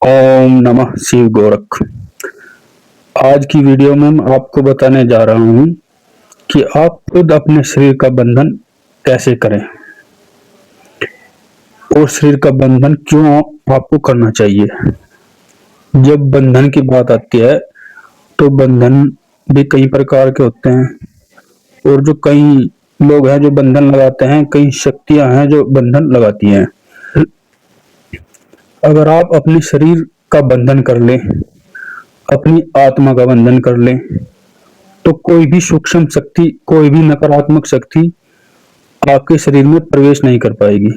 ओम नमः शिव गोरख। आज की वीडियो में मैं आपको बताने जा रहा हूँ कि आप खुद अपने शरीर का बंधन कैसे करें और शरीर का बंधन क्यों आपको करना चाहिए। जब बंधन की बात आती है तो बंधन भी कई प्रकार के होते हैं और जो कई लोग हैं जो बंधन लगाते हैं, कई शक्तियां हैं जो बंधन लगाती हैं। अगर आप अपने शरीर का बंधन कर लें, अपनी आत्मा का बंधन कर लें, तो कोई भी सूक्ष्म शक्ति, कोई भी नकारात्मक शक्ति आपके शरीर में प्रवेश नहीं कर पाएगी।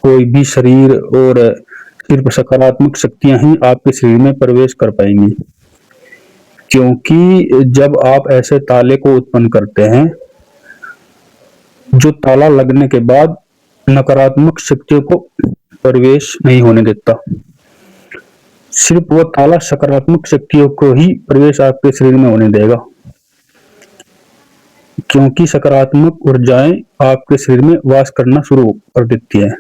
कोई भी शरीर और सिर्फ सकारात्मक शक्तियां ही आपके शरीर में प्रवेश कर पाएंगी, क्योंकि जब आप ऐसे ताले को उत्पन्न करते हैं जो ताला लगने के बाद नकारात्मक शक्तियों को प्रवेश नहीं होने देता, सिर्फ वो ताला सकारात्मक शक्तियों को ही प्रवेश आपके शरीर में होने देगा, क्योंकि सकारात्मक ऊर्जाएं आपके शरीर में वास करना शुरू कर देती है।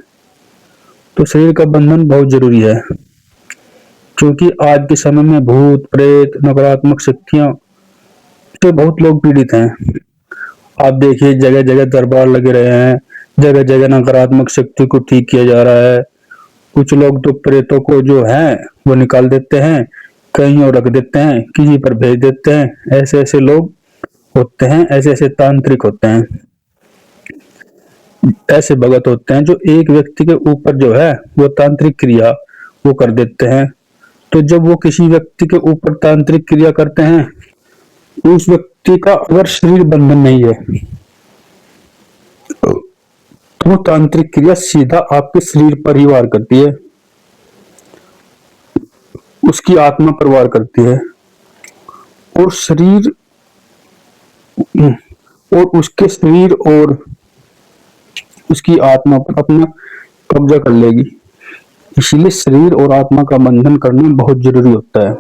तो शरीर का बंधन बहुत जरूरी है, क्योंकि आज के समय में भूत प्रेत नकारात्मक शक्तियां से बहुत लोग पीड़ित हैं। आप देखिए, जगह जगह दरबार लगे रहे हैं, जगह जगह नकारात्मक शक्ति को ठीक किया जा रहा है। कुछ लोग तो प्रेतों को जो है वो निकाल देते हैं, कहीं और रख देते हैं, किसी पर भेज देते हैं। ऐसे ऐसे लोग होते हैं, ऐसे ऐसे तांत्रिक होते हैं, ऐसे भगत होते हैं जो एक व्यक्ति के ऊपर जो है वो तांत्रिक क्रिया वो कर देते हैं। तो जब वो किसी व्यक्ति के ऊपर तांत्रिक क्रिया करते हैं, उस व्यक्ति का अगर शरीर बंधन नहीं है तो वो तांत्रिक क्रिया सीधा आपके शरीर पर ही वार करती है, उसकी आत्मा पर वार करती है और शरीर और उसके शरीर और उसकी आत्मा पर अपना कब्जा कर लेगी। इसीलिए शरीर और आत्मा का बंधन करना बहुत जरूरी होता है,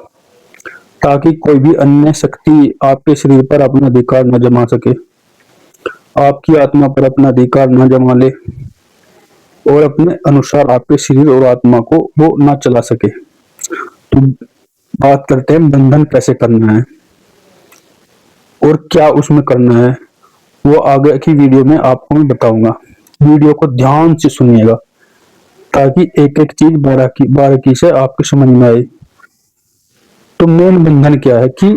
ताकि कोई भी अन्य शक्ति आपके शरीर पर अपना अधिकार न जमा सके, आपकी आत्मा पर अपना अधिकार न जमा ले और अपने अनुसार आपके शरीर और आत्मा को वो न चला सके। तो बात करते हैं बंधन कैसे करना है और क्या उसमें करना है, वो आगे की वीडियो में आपको मैं बताऊंगा। वीडियो को ध्यान से सुनिएगा ताकि एक एक चीज बारीकी से आपके समझ में आए। तो मेन बंधन क्या है कि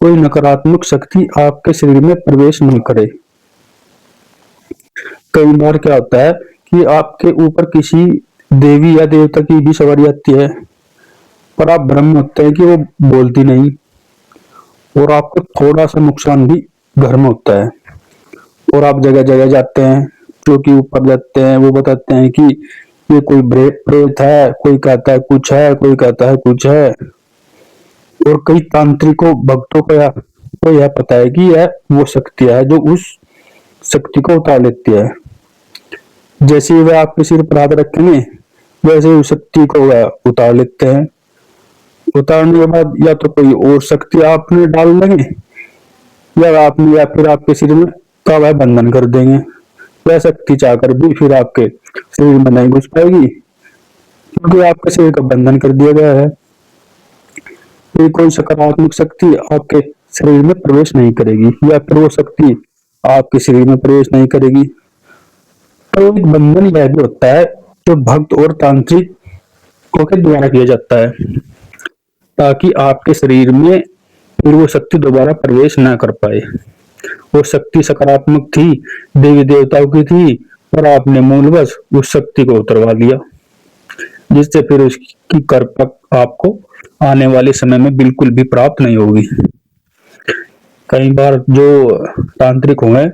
कोई नकारात्मक शक्ति आपके शरीर में प्रवेश नहीं करे। कई बार क्या होता है कि आपके ऊपर किसी देवी या देवता की भी सवारी आती है, पर आप भ्रम में होते हैं कि वो बोलती नहीं और आपको थोड़ा सा नुकसान भी घर में होता है। और आप जगह जगह जाते हैं, जो कि ऊपर जाते हैं, वो बताते हैं कि ये कोई प्रेत है, कोई कहता है कुछ है, कोई कहता है कुछ है। और कई तांत्रिकों भक्तों को यह पता है कि यह वो शक्ति है जो उस शक्ति को उतार लेती है। जैसे ही वह आपके सिर पर हाथ रखेंगे, वैसे ही उस शक्ति को वह उतार लेते हैं। उतारने के बाद या तो कोई और शक्ति आपने डाल देंगे या फिर आपके सिर में का वह बंधन कर देंगे। वह शक्ति चाहकर भी फिर आपके शरीर में नहीं घुस पाएगी, क्योंकि आपके शरीर का बंधन कर दिया गया है। ये कोई सकारात्मक शक्ति आपके शरीर में प्रवेश नहीं करेगी या फिर वो शक्ति आपके शरीर में प्रवेश नहीं करेगी। तो एक बंधन यह भी होता है जो भक्त और तांत्रिकों के द्वारा किया जाता है, ताकि आपके शरीर में फिर वो शक्ति दोबारा प्रवेश न कर पाए। वो शक्ति सकारात्मक थी, देवी देवताओं की थी, पर आपने मूलवश उस शक्ति को उतरवा दिया, जिससे फिर उसकी कृपा आपको आने वाले समय में बिल्कुल भी प्राप्त नहीं होगी। कई बार जो तांत्रिक हुए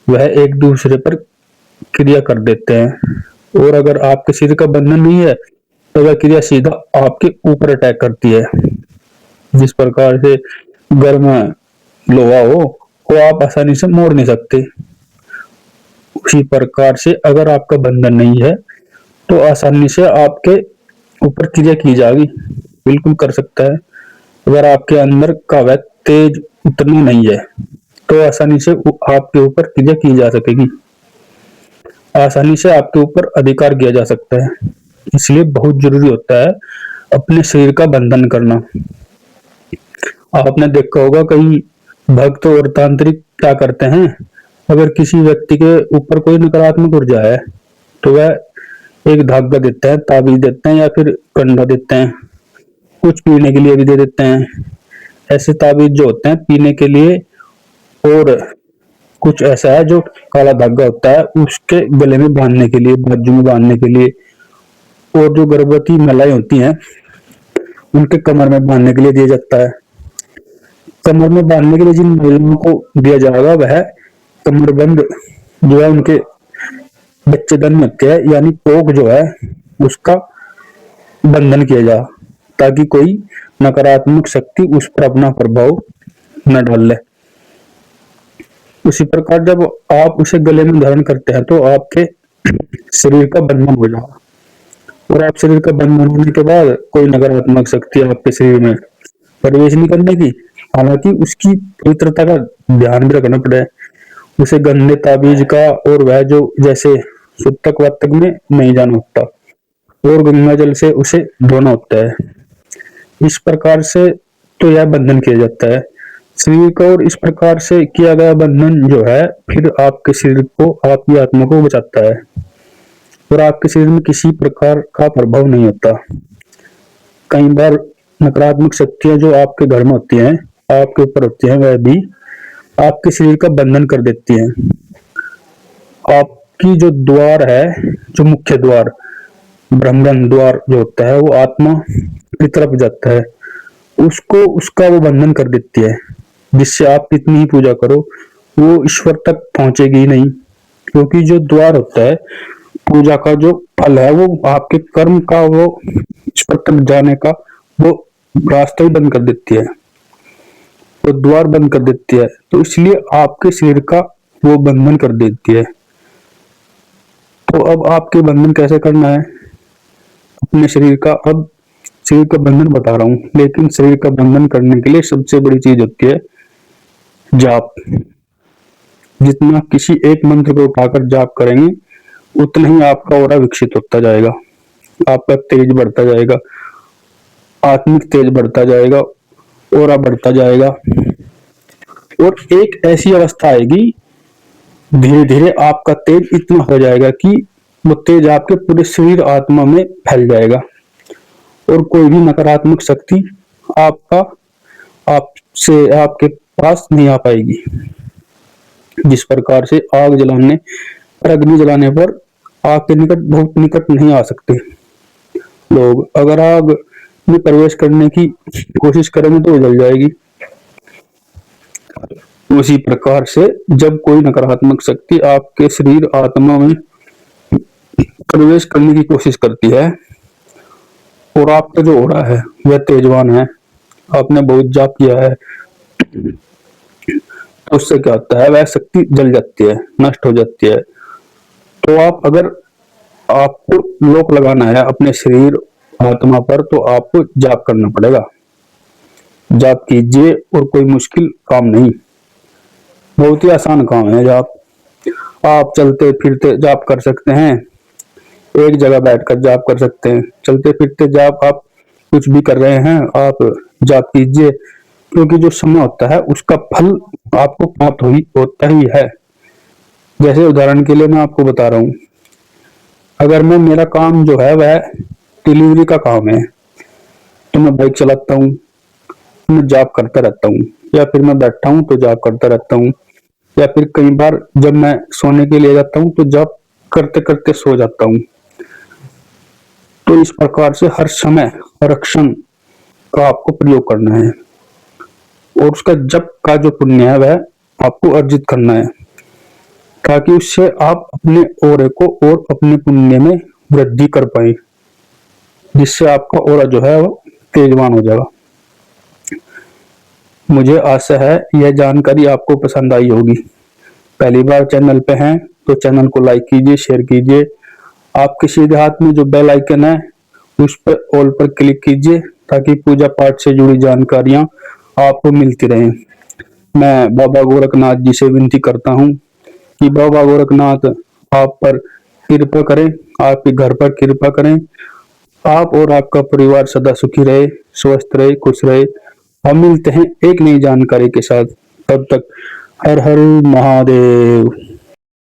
वह एक दूसरे पर क्रिया कर देते हैं, और अगर आपके शरीर का बंधन नहीं है तो वह क्रिया सीधा आपके ऊपर अटैक करती है। जिस प्रकार से घर में लोहा हो वो आप आसानी से मोड़ नहीं सकते, उसी प्रकार से अगर आपका बंधन नहीं है तो आसानी से आपके ऊपर क्रिया की जाएगी, बिल्कुल कर सकता है। अगर आपके अंदर का वह तेज उतना नहीं है तो आसानी से आपके ऊपर क्रिया की जा सकेगी, आसानी से आपके ऊपर अधिकार किया जा सकता है। इसलिए बहुत जरूरी होता है अपने शरीर का बंधन करना। आपने देखा होगा कई भक्त और तांत्रिक क्या करते हैं, अगर किसी व्यक्ति के ऊपर कोई नकारात्मक ऊर्जा है तो वह एक धागा देते हैं, ताबीज देते हैं या फिर कंडा देते हैं, कुछ पीने के लिए भी दे देते हैं। ऐसे ताबीज जो होते हैं पीने के लिए, और कुछ ऐसा है जो काला धागा होता है उसके गले में बांधने के लिए, बाजू में बांधने के लिए, और जो गर्भवती महिलाएं होती हैं उनके कमर में बांधने के लिए दिया जाता है। कमर में बांधने के लिए जिन महिलाओं को दिया जाएगा वह कमरबंद जो है उनके बच्चेदानी में होते हैं, यानी पोक जो है उसका बंधन किया जा, ताकि कोई नकारात्मक शक्ति उस पर अपना प्रभाव न डाल ले। उसी प्रकार जब आप उसे गले में धारण करते हैं तो आपके शरीर का बंधन हो जाएगा, और आप शरीर का बंधन होने के बाद कोई नकारात्मक शक्ति आपके शरीर में प्रवेश नहीं करने की। हालांकि उसकी पवित्रता का ध्यान भी रखना पड़े, उसे गंदे ताबीज का और वह जो जैसे सुतक वतक में नहीं जाना होता, और गंगा जल से उसे धोना होता है। इस प्रकार से तो यह बंधन किया जाता है शरीर का, और इस प्रकार से किया गया बंधन जो है फिर आपके शरीर को, आपकी आत्मा को बचाता है, और आपके शरीर में किसी प्रकार का प्रभाव नहीं होता। कई बार नकारात्मक शक्तियां जो आपके घर में होती हैं, आपके ऊपर होती हैं, वह भी आपके शरीर का बंधन कर देती हैं। आपकी जो द्वार है, जो मुख्य द्वार ब्रह्मण द्वार जो होता है वो आत्मा की तरफ जाता है, उसको उसका वो बंधन कर देती है, जिससे आप कितनी ही पूजा करो वो ईश्वर तक पहुंचेगी ही नहीं। क्योंकि जो द्वार होता है पूजा का, जो फल है वो आपके कर्म का, वो ईश्वर तक जाने का वो रास्ता ही बंद कर देती है, तो द्वार बंद कर देती है। तो इसलिए आपके शरीर का वो बंधन कर देती है। तो अब आपके बंधन कैसे करना है अपने शरीर का, अब शरीर का बंधन बता रहा हूं, लेकिन शरीर का बंधन करने के लिए सबसे बड़ी चीज होती है जाप। जितना किसी एक मंत्र को उठाकर जाप करेंगे उतना ही आपका ऑरा विकसित होता जाएगा, आपका तेज बढ़ता जाएगा, आत्मिक तेज बढ़ता जाएगा, ऑरा बढ़ता जाएगा, और एक ऐसी अवस्था आएगी धीरे धीरे आपका तेज इतना हो जाएगा कि वो तेज आपके पूरे शरीर आत्मा में फैल जाएगा, और कोई भी नकारात्मक शक्ति आपका आपसे आपके पास नहीं आ पाएगी। जिस प्रकार से आग जलाने और अग्नि जलाने पर आग के निकट, बहुत निकट नहीं आ सकते लोग, अगर आग में प्रवेश करने की कोशिश करेंगे तो जल जाएगी। उसी प्रकार से जब कोई नकारात्मक शक्ति आपके शरीर आत्मा में प्रवेश करने की कोशिश करती है और आपका जो हो रहा है वह तेजवान है, आपने बहुत जाप किया है, तो उससे क्या होता है, वह शक्ति जल जाती है, नष्ट हो जाती है। तो आप अगर आपको लोक लगाना है अपने शरीर आत्मा पर तो आपको जाप करना पड़ेगा। जाप कीजिए, और कोई मुश्किल काम नहीं, बहुत ही आसान काम है जाप। आप चलते फिरते जाप कर सकते हैं, एक जगह बैठकर जाप कर सकते हैं, चलते फिरते जाप, आप कुछ भी कर रहे हैं आप जाप कीजिए, क्योंकि जो समय होता है उसका फल आपको प्राप्त होता ही है। जैसे उदाहरण के लिए मैं आपको बता रहा हूँ, अगर मेरा काम जो है वह डिलीवरी का काम है तो मैं बाइक चलाता हूँ, मैं जाप करता रहता हूँ, या फिर मैं बैठा हूँ तो जाप करता रहता हूँ, या फिर कई बार जब मैं सोने के लिए जाता हूँ तो जाप करते करते सो जाता हूँ। तो इस प्रकार से हर समय हर क्षण का आपको प्रयोग करना है, और उसका जप का जो पुण्य है वह आपको अर्जित करना है, ताकि उससे आप अपने ओरे को और अपने पुण्य में वृद्धि कर पाए, जिससे आपका ओरा जो है वो तेजवान हो जाएगा। मुझे आशा है यह जानकारी आपको पसंद आई होगी। पहली बार चैनल पे हैं तो चैनल को लाइक कीजिए, शेयर कीजिए। आपके सीधे हाथ में जो बेल आइकन है उस पर ऑल पर क्लिक कीजिए, ताकि पूजा पाठ से जुड़ी जानकारियां आपको मिलती रहें। मैं बाबा गोरखनाथ जी से विनती करता हूं कि बाबा गोरखनाथ आप पर कृपा करें, आपके घर पर कृपा करें, आप और आपका परिवार सदा सुखी रहे, स्वस्थ रहे, खुश रहे। हम मिलते हैं एक नई जानकारी के साथ। तब तक हर हर महादेव।